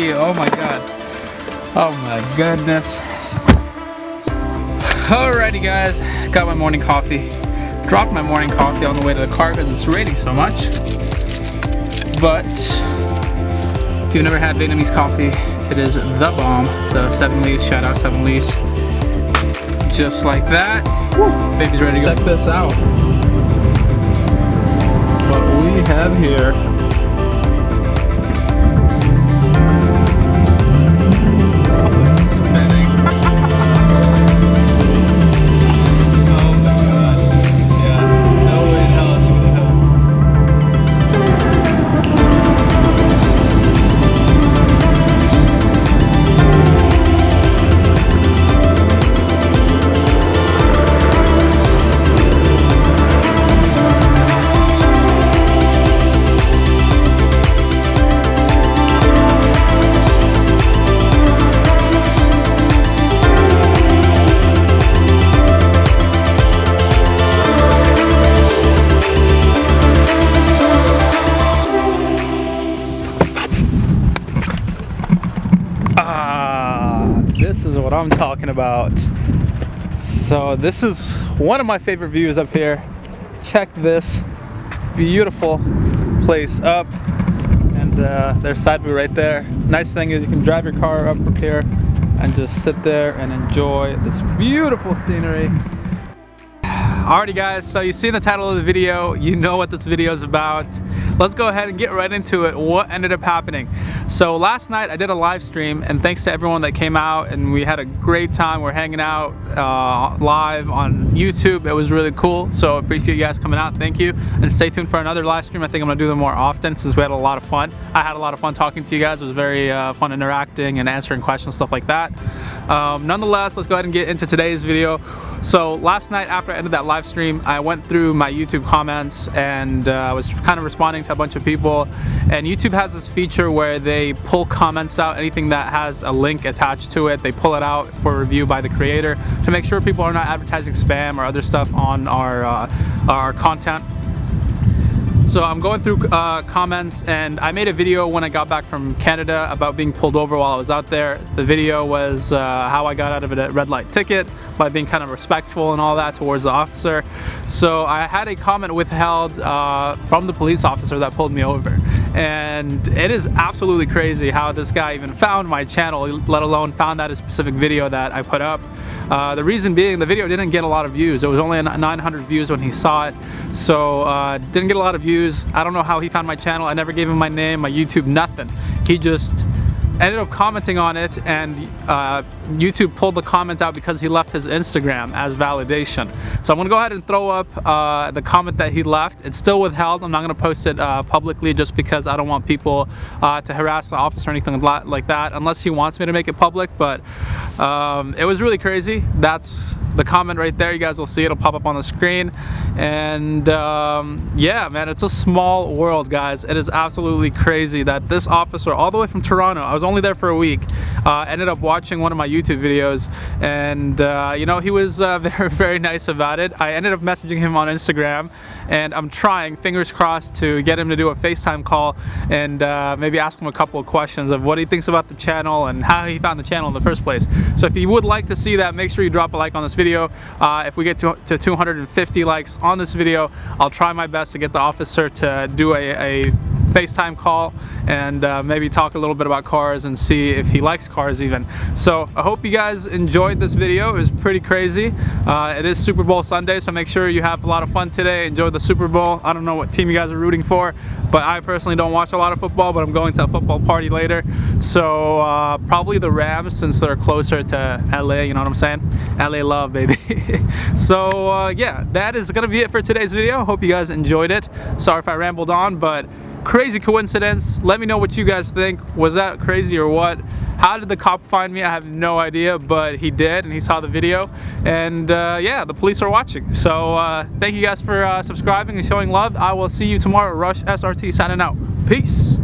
coffee. Oh my god. Oh my goodness. Alrighty guys, got my morning coffee. Dropped my morning coffee on the way to the car because it's raining so much. But if you've never had Vietnamese coffee, it is the bomb. So 7 Leaves, shout out 7 Leaves. Just like that. Woo, baby's ready to go. Check this out. What we have here. This is what I'm talking about. So this is one of my favorite views up here. Check this beautiful place up, and there's side view right there. Nice thing is you can drive your car up here and just sit there and enjoy this beautiful scenery. Alrighty guys, so you see in the title of the video, you know what this video is about. Let's go ahead and get right into it. What ended up happening? So last night I did a live stream, and thanks to everyone that came out, and we had a great time. We're hanging out live on YouTube. It was really cool, so appreciate you guys coming out. Thank you, and stay tuned for another live stream. I think I'm gonna do them more often since we had a lot of fun. I had a lot of fun talking to you guys. It was very fun interacting and answering questions, stuff like that. Nonetheless, let's go ahead and get into today's video. So last night after I ended that live stream, I went through my YouTube comments and was kind of responding to a bunch of people. And YouTube has this feature where they pull comments out, anything that has a link attached to it, they pull it out for review by the creator to make sure people are not advertising spam or other stuff on our content. So I'm going through comments, and I made a video when I got back from Canada about being pulled over while I was out there. The video was how I got out of a red light ticket by being kind of respectful and all that towards the officer. So I had a comment withheld from the police officer that pulled me over. And it is absolutely crazy how this guy even found my channel, let alone found that a specific video that I put up. The reason being, the video didn't get a lot of views. It was only 900 views when he saw it, so didn't get a lot of views. I don't know how he found my channel. I never gave him my name, my YouTube, nothing. He just ended up commenting on it, and YouTube pulled the comment out because he left his Instagram as validation. So I'm gonna go ahead and throw up the comment that he left. It's still withheld. I'm not gonna post it publicly just because I don't want people to harass the officer or anything like that, unless he wants me to make it public. But it was really crazy. That's the comment right there. You guys will see it'll pop up on the screen. And yeah, man, it's a small world, guys. It is absolutely crazy that this officer, all the way from Toronto, I was only there for a week, ended up watching one of my YouTube videos, and you know, he was very, very nice about it. I ended up messaging him on Instagram, and I'm trying, fingers crossed, to get him to do a FaceTime call and maybe ask him a couple of questions of what he thinks about the channel and how he found the channel in the first place. So if you would like to see that, make sure you drop a like on this video. If we get to 250 likes on this video, I'll try my best to get the officer to do a FaceTime call and maybe talk a little bit about cars and see if he likes cars even. So I hope you guys enjoyed this video. It was pretty crazy. It is Super Bowl Sunday, so make sure you have a lot of fun today. Enjoy the Super Bowl. I don't know what team you guys are rooting for, but I personally don't watch a lot of football, but I'm going to a football party later. So probably the Rams, since they're closer to LA, you know what I'm saying? LA love, baby. So yeah, that is gonna be it for today's video. Hope you guys enjoyed it. Sorry if I rambled on, but crazy coincidence. Let me know what you guys think. Was that crazy or what? How did the cop find me? I have no idea, but he did, and he saw the video. And yeah, the police are watching. So thank you guys for subscribing and showing love. I will see you tomorrow. Rush SRT signing out. Peace.